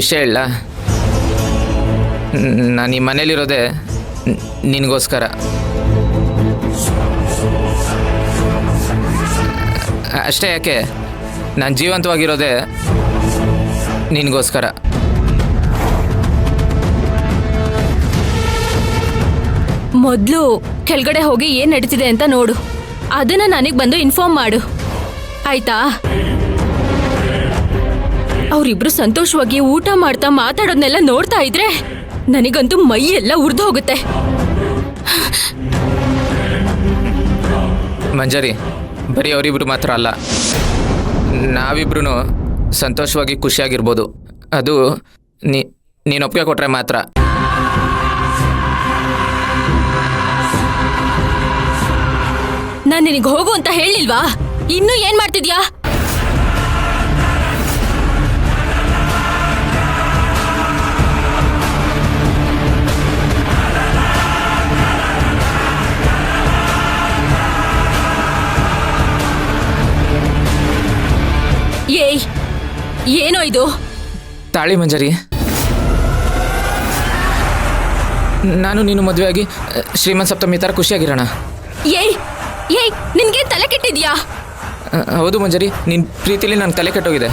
ವಿಷಯ ಇಲ್ಲ, ನಾನು ಈ ಮನೇಲಿರೋದೆ ನಿನಗೋಸ್ಕರ. ಅಷ್ಟೇ ಯಾಕೆ, ನಾನು ಜೀವಂತವಾಗಿರೋದೆ ನಿನಗೋಸ್ಕರ. ಮೊದಲು ಕೆಳಗಡೆ ಹೋಗಿ ಏನ್ ನಡೀತಿದೆ ಅಂತ ನೋಡು, ಅದನ್ನ ನನಗೆ ಬಂದು ಇನ್ಫಾರ್ಮ್ ಮಾಡು, ಆಯ್ತಾ? ಅವರಿಬ್ರು ಸಂತೋಷವಾಗಿ ಊಟ ಮಾಡ್ತಾ ಮಾತಾಡೋದನ್ನೆಲ್ಲ ನೋಡ್ತಾ ಇದ್ರೆ ನನಗಂತೂ ಮೈ ಎಲ್ಲ ಉರ್ದು ಹೋಗುತ್ತೆ. ಮಂಜರಿ, ಬರೀ ಅವರಿಬ್ರು ಮಾತ್ರ ಅಲ್ಲ, ನಾವಿಬ್ರು ಸಂತೋಷವಾಗಿ ಖುಷಿಯಾಗಿರ್ಬೋದು. ಅದು ನೀನು ಒಪ್ಪಿಗೆ ಕೊಟ್ರೆ ಮಾತ್ರ. ನಾನು ನಿನಗೆ ಹೋಗು ಅಂತ ಹೇಳಿಲ್ವಾ? ಇನ್ನೂ ಏನ್ ಮಾಡ್ತಿದ್ಯಾ? ಏಯ್, ಏನೋ ಇದು? ತಾಳಿ ಮಂಜರಿ, ನಾನು ನೀನು ಮದುವೆಯಾಗಿ ಶ್ರೀಮಂತ ಸಪ್ತಮಿ ಥರ ಖುಷಿಯಾಗಿರೋಣ. ಏಯ್ ಏಯ್, ನಿನ್ಗೆ ತಲೆ ಕೆಟ್ಟಿದ್ಯಾ? ಹೌದು ಮಂಜರಿ, ನಿನ್ನ ಪ್ರೀತಿಲಿ ನನಗೆ ತಲೆ ಕೆಟ್ಟೋಗಿದೆ.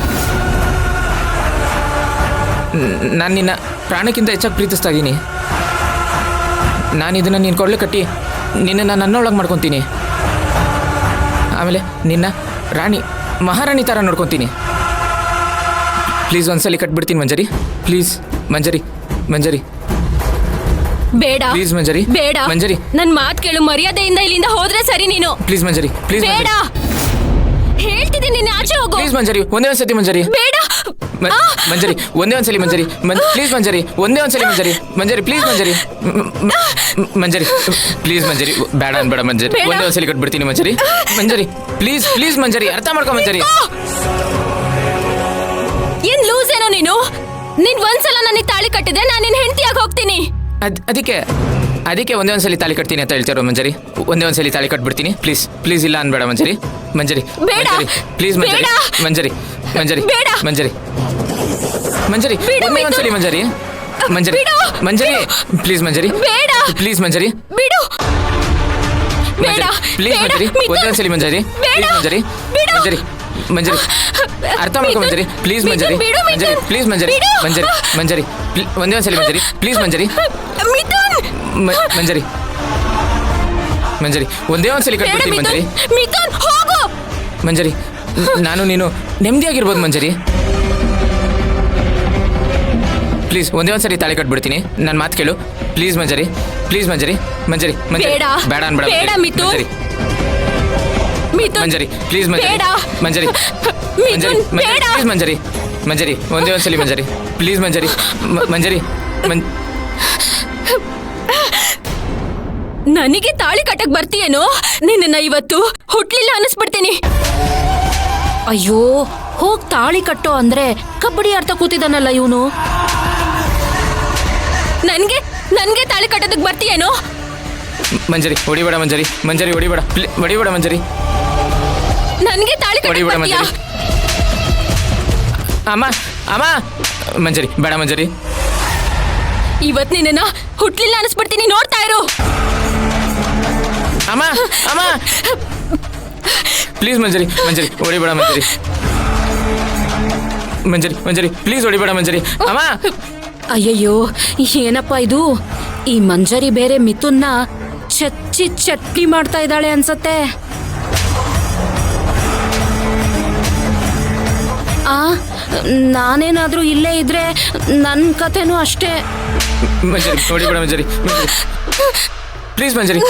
ನಾನು ನಿನ್ನ ಪ್ರಾಣಕ್ಕಿಂತ ಹೆಚ್ಚಾಗಿ ಪ್ರೀತಿಸ್ತಾ ಇದ್ದೀನಿ. ನಾನು ಇದನ್ನು ನೀನು ಕೊಡಲು ಕಟ್ಟಿ ನಿನ್ನನ್ನು ನನ್ನೊಳಗೆ ಮಾಡ್ಕೊತೀನಿ. ಆಮೇಲೆ ನಿನ್ನ ರಾಣಿ ಮಹಾರಾಣಿ ಥರ ನೋಡ್ಕೊತೀನಿ. ಪ್ಲೀಸ್ ಒಂದ್ಸಲಿ ಕಟ್ಬಿಡ್ತೀನಿ ಮಂಜರಿ, ಪ್ಲೀಸ್ ಮಂಜರಿ. ಮಂಜರಿ ಬೇಡ, ಪ್ಲೀಸ್ ಮಂಜರಿ. ಬೇಡ ಮಂಜರಿ, ನನ್ ಮಾತು ಕೇಳು, ಮರ್ಯಾದೆಯಿಂದ ಇಲ್ಲಿಂದ ಹೋದ್ರೆ ಸರಿ. ನೀನು ಪ್ಲೀಸ್ ಮಂಜರಿ, ಪ್ಲೀಸ್. ಬೇಡ ಹೇಳ್ತಿದ್ದೀನಿ, ನೀನು ಆಚೆ ಹೋಗು. ಪ್ಲೀಸ್ ಮಂಜರಿ, ಒಂದೇ ಒಂದ್ಸತಿ ಮಂಜರಿ. ಬೇಡ ಮಂಜರಿ, ಒಂದೇ ಒಂದ್ಸಲಿ ಮಂಜರಿ. ಪ್ಲೀಸ್ ಮಂಜರಿ, ಒಂದೇ ಒಂದ್ಸಲಿ ಮಂಜರಿ. ಮಂಜರಿ ಪ್ಲೀಸ್ ಮಂಜರಿ. ಮಂಜರಿ ಪ್ಲೀಸ್ ಮಂಜರಿ, ಬೇಡ ಅನ್ಬೇಡ ಮಂಜರಿ, ಒಂದೇ ಒಂದ್ಸಲಿ ಕಟ್ಬಿಡ್ತೀನಿ ಮಂಜರಿ. ಮಂಜರಿ ಪ್ಲೀಸ್ ಪ್ಲೀಸ್ ಮಂಜರಿ, ಅರ್ಥ ಮಾಡ್ಕೊ ಮಂಜರಿ. ಏನ್ ಲೂಸ್ ಏನೋ ನೀನು? ನೀನ್ ಒಂದ್ಸಲ ನನಗೆ ತಾಳಿ ಕಟ್ಟಿದ್ರೆ ನಾನು ನಿನ್ ಹೆಂಡತಿಯಾಗಿ ಹೋಗ್ತೀನಿ. ಅದಕ್ಕೆ ಒಂದೇ ಒಂದ್ಸಲಿ ತಾಳಿ ಕಟ್ತೀನಿ ಅಂತ ಹೇಳ್ತಿರೋ ಮಂಜರಿ. ಒಂದೇ ಒಂದ್ಸಲಿ ತಾಳಿ ಕಟ್ಬಿಡ್ತೀನಿ, ಪ್ಲೀಸ್ ಪ್ಲೀಸ್. ಇಲ್ಲ ಅನ್ಬೇಡ ಮಂಜರಿ. ಮಂಜರಿ ಪ್ಲೀಸ್ ಮಂಜರಿ. ಮಂಜರಿ ಮಂಜರಿ ಮಂಜರಿ ಮಂಜರಿ, ಒಂದೇ ಒಂದ್ಸಲಿ ಮಂಜರಿ. ಮಂಜರಿ ಮಂಜರಿ ಪ್ಲೀಸ್ ಮಂಜರಿ, ಪ್ಲೀಸ್ ಮಂಜರಿ. ಬಿಡು, ಪ್ಲೀಸ್ ಮಂಜರಿ, ಒಂದೇ ಒಂದ್ಸಲಿ ಮಂಜರಿ. ಪ್ಲೀಸ್ ಮಂಜರಿ. ಮಂಜರಿ ಮಂಜರಿ, ಅರ್ಥ ಮಾಡ್ಕೊ ಮಂಜರಿ. Please Manjari. ಮಂಜರಿ ಪ್ಲೀಸ್ ಮಂಜರಿ. ಮಂಜರಿ ಮಂಜರಿ, ಒಂದೇ ಒಂದ್ಸಲಿ ಮಂಜರಿ. ಪ್ಲೀಸ್ ಮಂಜರಿ. ಮಂಜರಿ ಮಂಜರಿ, ಒಂದೇ ಒಂದ್ಸಲಿ ಕಟ್ಬಿಡ್ತೀನಿ ಮಂಜರಿ. ಮಂಜರಿ, ನಾನು ನೀನು ನೆಮ್ಮದಿಯಾಗಿರ್ಬೋದು ಮಂಜರಿ. ಪ್ಲೀಸ್ ಒಂದೇ ಒಂದ್ಸರಿ ತಾಳಿ ಕಟ್ಬಿಡ್ತೀನಿ, ನನ್ನ ಮಾತು ಕೇಳು ಪ್ಲೀಸ್ ಮಂಜರಿ. ಪ್ಲೀಸ್ ಮಂಜರಿ. ಮಂಜರಿ ಮಂಜರಿ, ಬೇಡ ಅನ್ಬೇಡ ಮಂಜರಿ. ಮಂಜರಿ please Manjari. Manjari Manjari please ಮಂಜರಿ. ಮಂಜರಿ ಒಂದೇ ಒಂದ್ಸಲಿ ಮಂಜರಿ, ಪ್ಲೀಸ್ ಮಂಜರಿ. ಮಂಜರಿ ನನಗೆ ತಾಳಿ ಕಟ್ಟಕ್ ಬರ್ತೀಯೇನೋ? ನಿನ್ನ ಇವತ್ತು ಹುಟ್ಲಿಲ್ಲ ಅನಿಸ್ಬಿಡ್ತೀನಿ. ಅಯ್ಯೋ, ಹೋಗ್ ತಾಳಿ ಕಟ್ಟೋ ಅಂದ್ರೆ ಕಬಡ್ಡಿ ಅರ್ಥ ಕೂತಿದ್ದಾನಲ್ಲ ಇವನು. ನನ್ಗೆ ತಾಳಿ ಕಟ್ಟೋದಕ್ ಬರ್ತೀಯೇನೋ? ಮಂಜರಿ ಹೊಡಿಬೇಡ ಮಂಜರಿ. ಮಂಜರಿ ಹೊಡಿಬೇಡ, ಹೊಡಿಬೇಡ ಮಂಜರಿ. ನನ್ಗೆ ತಾಳಿ ಹೊಡಿಬೇಡ ಮಂಜರಿ. ಅಮ್ಮ ಅಮ್ಮ, ಮಂಜರಿ ಬೇಡ ಮಂಜರಿ. ಇವತ್ ನಿನ್ನ ಹುಟ್ಲಿಲ್ಲ ಅನಿಸ್ಬಿಡ್ತೀನಿ, ನೋಡ್ತಾ ಇರು. ಅಮ್ಮ ಅಮ್ಮ, please Manjari. Manjari ಹೊಡಿಬೇಡ Manjari. Manjari Manjari please ಹೊಡಿಬೇಡ ಮಂಜರಿ. ಅಮ್ಮ. ಅಯ್ಯಯ್ಯೋ, ಏನಪ್ಪ ಇದು? ಈ ಮಂಜರಿ ಬೇರೆ ಮಿಥುನ್ನ ಚಚ್ಚಿ ಚಟ್ನಿ ಮಾಡ್ತಾ ಇದ್ದಾಳೆ ಅನ್ಸತ್ತೆ. ನಾನೇನಾದ್ರೂ ಇಲ್ಲೇ ಇದ್ರೆ ನನ್ನ ಕಥೆನೂ ಅಷ್ಟೇ. ಮಂಜರಿ ಹೊಡಿಬೇಡ ಮಂಜರಿ. ಪ್ಲೀಸ್ ಮಂಜರಿ.